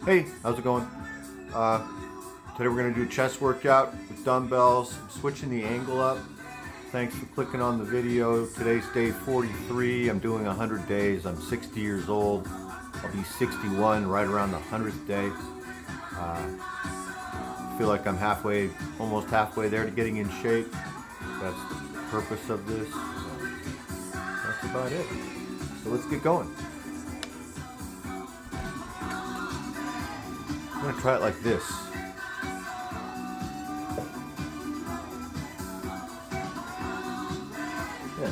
Hey, how's it going? Today we're going to do a chest workout with dumbbells. I'm switching the angle up. Thanks for clicking on the video. Today's day 43. I'm doing 100 days. I'm 60 years old. I'll be 61 right around the 100th day. I feel like I'm almost halfway there to getting in shape. That's the purpose of this. That's about it. So let's get going. I'm going to try it like this. Yeah.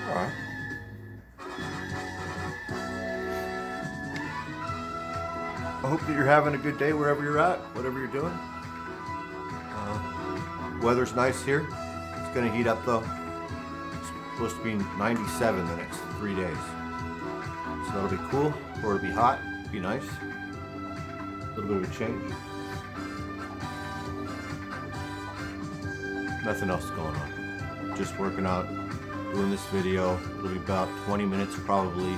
Alright. I hope that you're having a good day wherever you're at, whatever you're doing. Weather's nice here. It's going to heat up though. It's supposed to be 97 the next 3 days. So that'll be cool, or it'll be hot, be nice. A little bit of a change. Nothing else going on. Just working out, doing this video. It'll be about 20 minutes probably.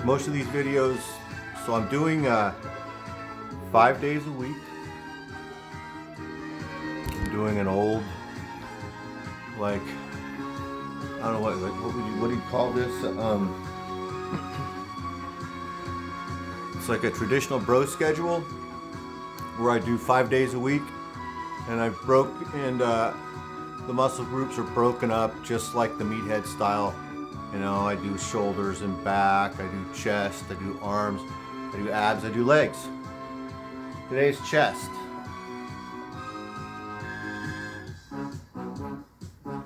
Most of these videos, so I'm doing 5 days a week. I'm doing an old, like, I don't know what do you call this? It's like a traditional bro schedule where I do 5 days a week, and the muscle groups are broken up just like the meathead style. You know, I do shoulders and back, I do chest, I do arms, I do abs, I do legs. Today's chest.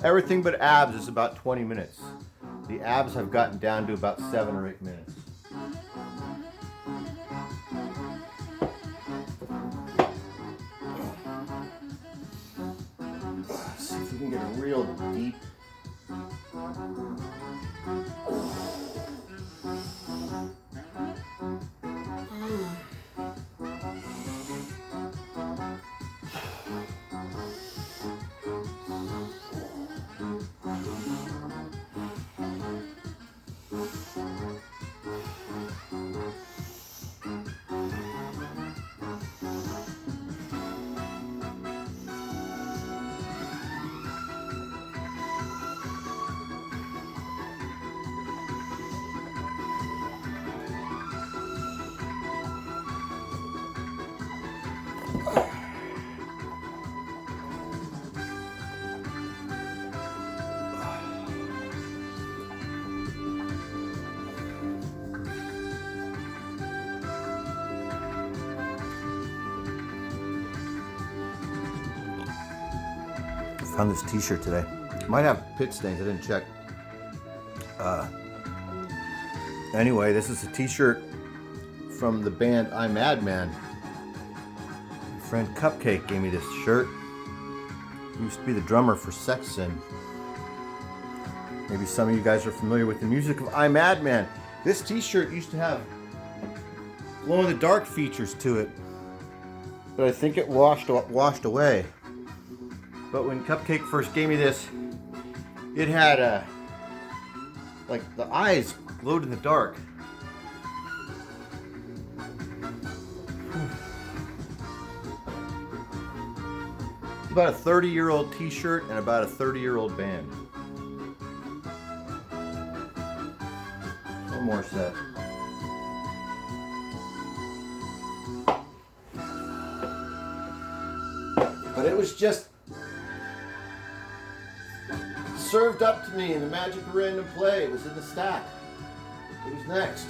Everything but abs is about 20 minutes. The abs have gotten down to about 7 or 8 minutes. Let's see if we can get a real deep. Found this t-shirt today. Might have pit stains, I didn't check. Anyway, this is a t-shirt from the band I'm Madman. My friend Cupcake gave me this shirt. He used to be the drummer for Sex Sin. Maybe some of you guys are familiar with the music of I'm Madman. This t-shirt used to have glow-in-the-dark features to it, but I think it washed away. But when Cupcake first gave me this, it had like the eyes glowed in the dark. About a 30-year-old t-shirt and about a 30-year-old band. One more set. But it was just served up to me in the magic of random play. It was in the stack. Who's next?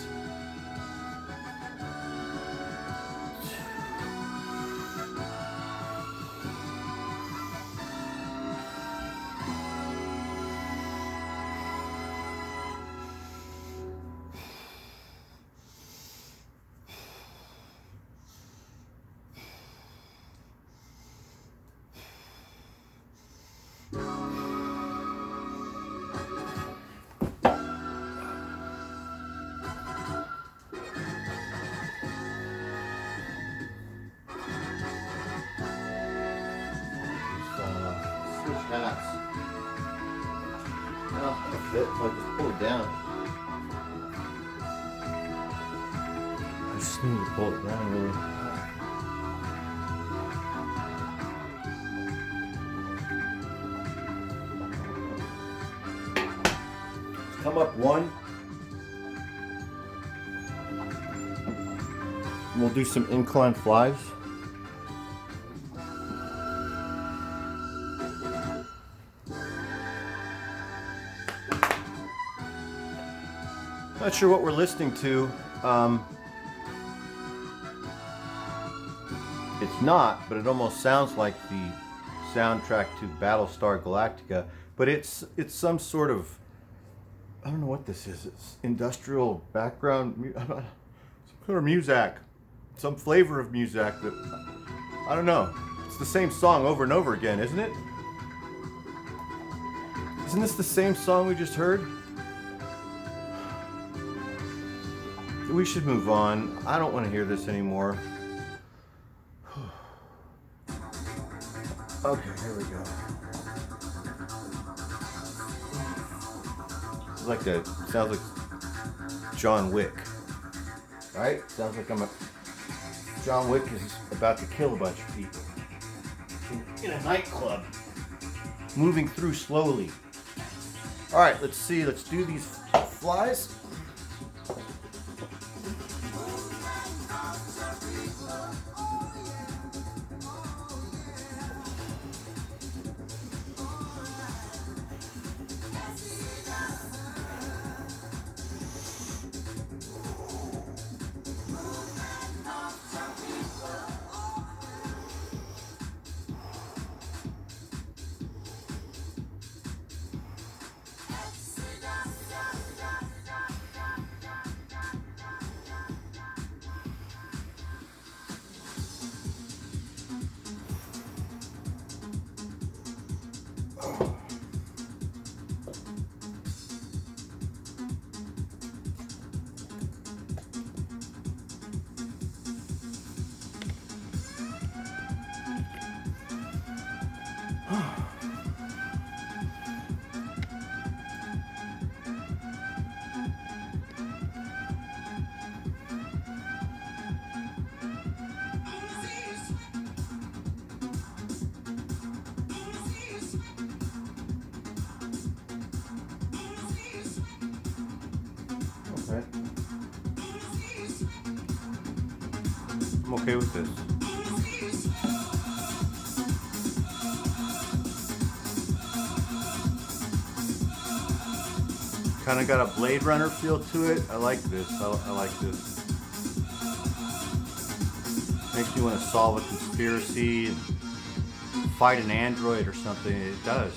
Hats. Oh, that'll fit if I just pull it down. I just need to pull it down really. Let's come up one. And we'll do some incline flies. Not sure what we're listening to. It's not, but it almost sounds like the soundtrack to Battlestar Galactica. But it's some sort of, I don't know what this is. It's industrial background, some sort of muzak, some flavor of muzak that I don't know. It's the same song over and over again, isn't it? Isn't this the same song we just heard? We should move on. I don't want to hear this anymore. Okay, here we go. Sounds like John Wick, right? Sounds like John Wick is about to kill a bunch of people in a nightclub, moving through slowly. All right, let's see. Let's do these flies. Okay. I'm okay with this. Kind of got a Blade Runner feel to it. I like this. I like this. Makes me want to solve a conspiracy and fight an android or something. It does.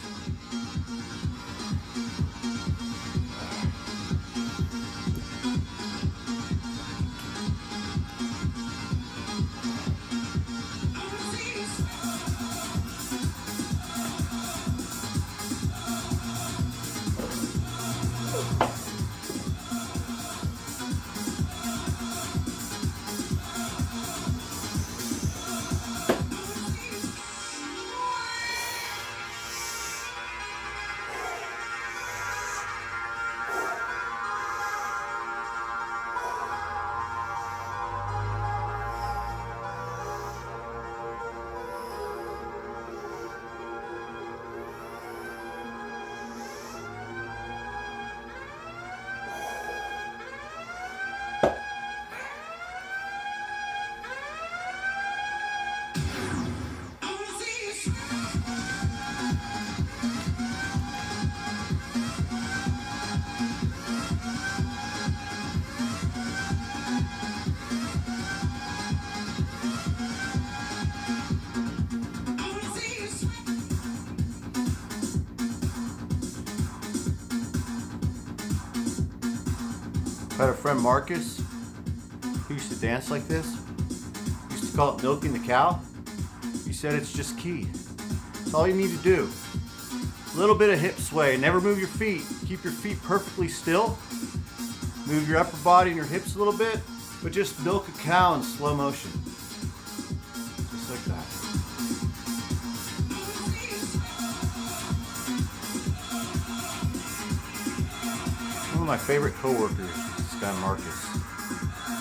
I had a friend, Marcus, who used to dance like this. He used to call it milking the cow. He said it's just key. That's all you need to do. A little bit of hip sway. Never move your feet. Keep your feet perfectly still. Move your upper body and your hips a little bit, but just milk a cow in slow motion. Just like that. One of my favorite coworkers, this guy Marcus,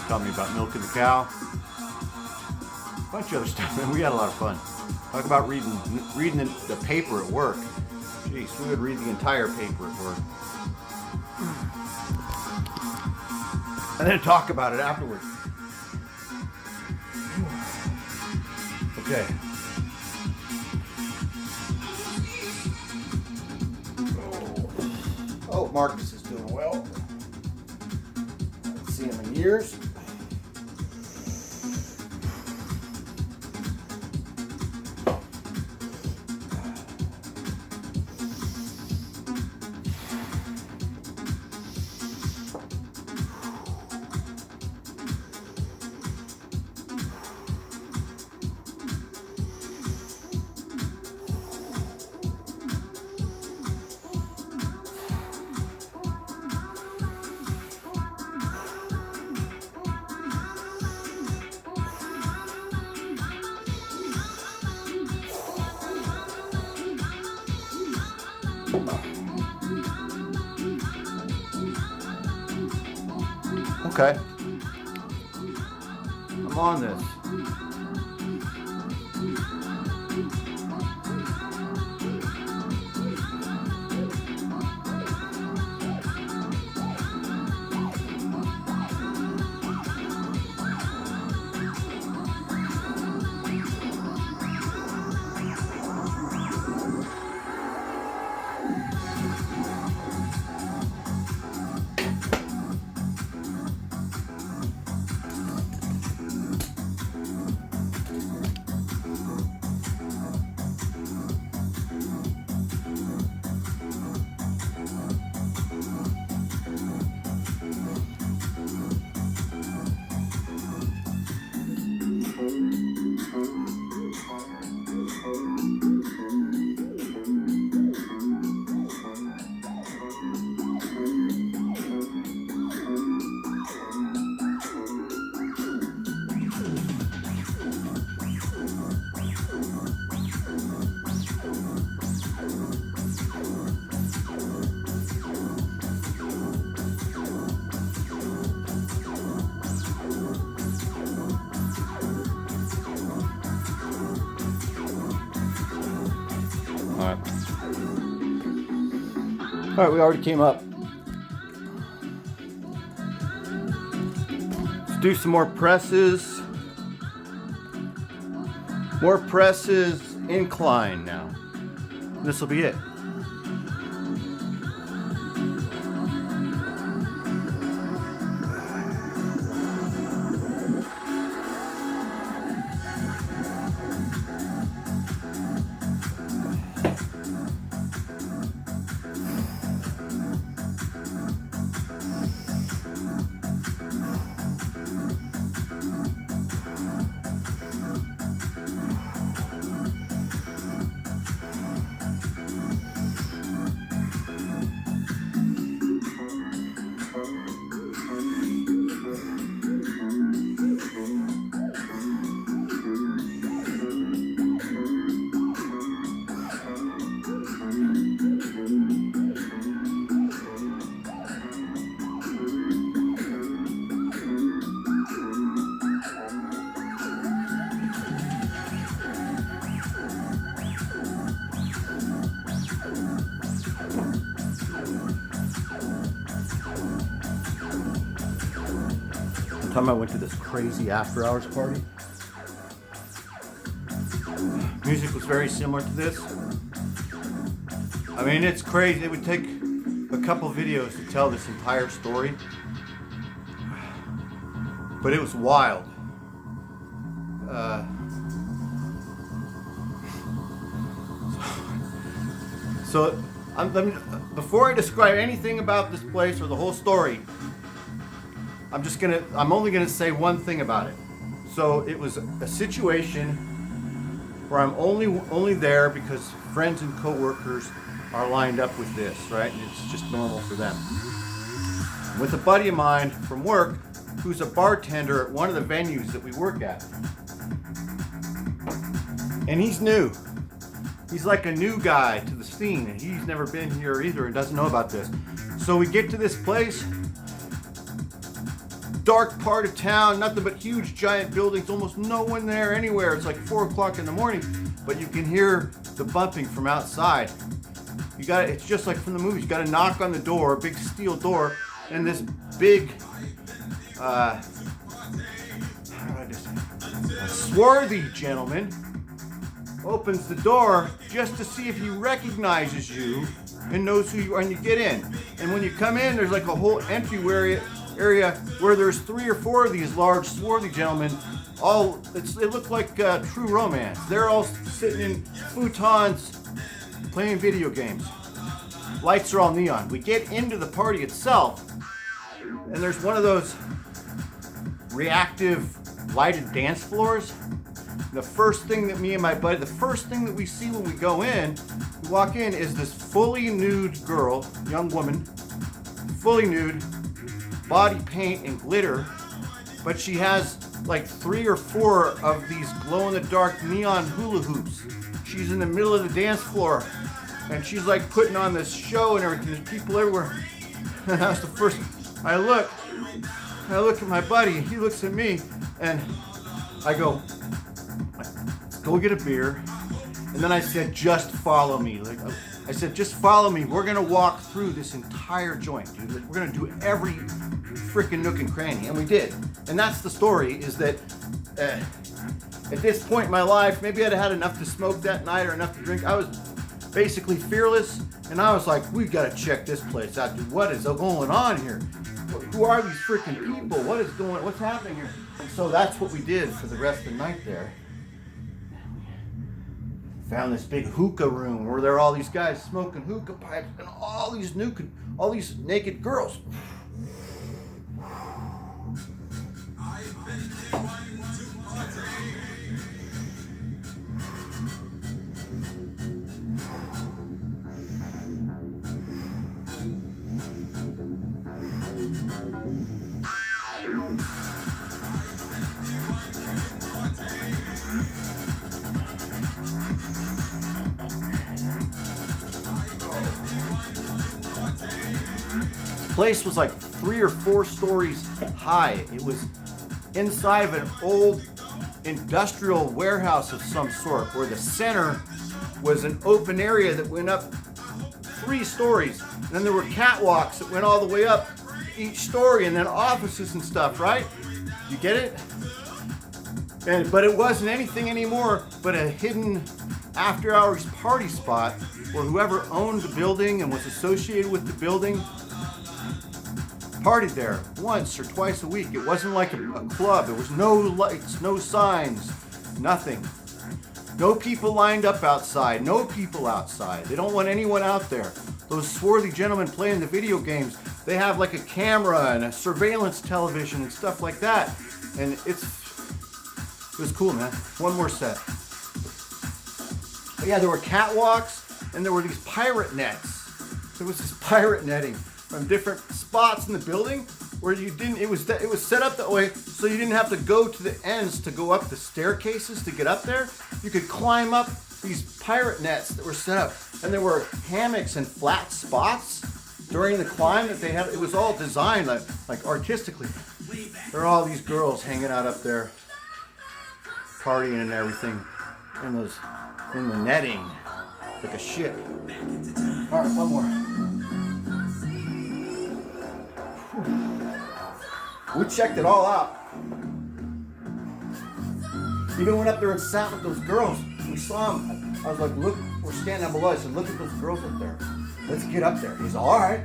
taught me about milking the cow. A bunch of other stuff, man. We had a lot of fun. Talk about reading the paper at work. Jeez, we would read the entire paper at work. And then talk about it afterwards. Okay. Oh, Marcus is doing well. I haven't seen him in years. Okay. I'm on this. All right, we already came up. Let's do some more presses. More presses, incline now. This will be it. Time I went to this crazy after hours party. Music was very similar to this. I mean, it's crazy. It would take a couple videos to tell this entire story, but it was wild. Before I describe anything about this place or the whole story, I'm only gonna say one thing about it. So it was a situation where I'm only there because friends and coworkers are lined up with this, right? And it's just normal for them. With a buddy of mine from work who's a bartender at one of the venues that we work at. And he's new. He's like a new guy to the scene, and he's never been here either and doesn't know about this. So we get to this place, dark part of town, nothing but huge giant buildings, almost no one there anywhere. It's like 4 o'clock in the morning, but you can hear the bumping from outside. It's just like from the movies. You gotta knock on the door, a big steel door, and this big, how do I just say, a swarthy gentleman opens the door just to see if he recognizes you and knows who you are, and you get in. And when you come in, there's like a whole entry area where there's 3 or 4 of these large swarthy gentlemen. It looked like True Romance. They're all sitting in futons playing video games. Lights are all neon. We get into the party itself, and there's one of those reactive lighted dance floors. The first thing that we see when we go in, we walk in, is this fully nude girl, young woman, fully nude, body paint and glitter, but she has like 3 or 4 of these glow-in-the-dark neon hula hoops. She's in the middle of the dance floor, and she's like putting on this show and everything. There's people everywhere. And that's the first. I look at my buddy. He looks at me, and I go get a beer. And then I said, just follow me. I said, just follow me. We're gonna walk through this entire joint, dude. We're gonna do every freaking nook and cranny, and we did. And that's the story. Is that at this point in my life, maybe I'd had enough to smoke that night or enough to drink. I was basically fearless, and I was like, we gotta check this place out, dude. What is going on here? Who are these freaking people? What's happening here? And so that's what we did for the rest of the night there. Found this big hookah room where there are all these guys smoking hookah pipes and all these naked girls. Place was like 3 or 4 stories high. It was inside of an old industrial warehouse of some sort, where the center was an open area that went up 3 stories. And then there were catwalks that went all the way up each story, and then offices and stuff, right? You get it? But it wasn't anything anymore but a hidden after-hours party spot where whoever owned the building and was associated with the building partied there once or twice a week. It wasn't like a club. There was no lights, no signs, nothing. No people lined up outside. No people outside. They don't want anyone out there. Those swarthy gentlemen playing the video games, they have like a camera and a surveillance television and stuff like that. And it was cool, man. One more set. But yeah, there were catwalks and there were these pirate nets. There was this pirate netting from different spots in the building where it was set up that way so you didn't have to go to the ends to go up the staircases to get up there. You could climb up these pirate nets that were set up, and there were hammocks and flat spots during the climb that they had. It was all designed like artistically. There are all these girls hanging out up there, partying and everything in the netting like a ship. All right, one more. We checked it all out. Even went up there and sat with those girls. We saw them. I was like, look, we're standing down below. I said, look at those girls up there. Let's get up there. He's all right.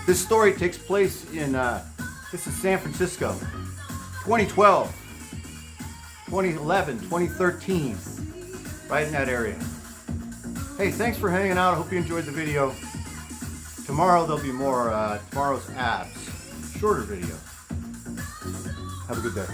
This story takes place in, this is San Francisco, 2012, 2011, 2013, right in that area. Hey, thanks for hanging out. I hope you enjoyed the video. Tomorrow there'll be more, tomorrow's abs, shorter video. Have a good day.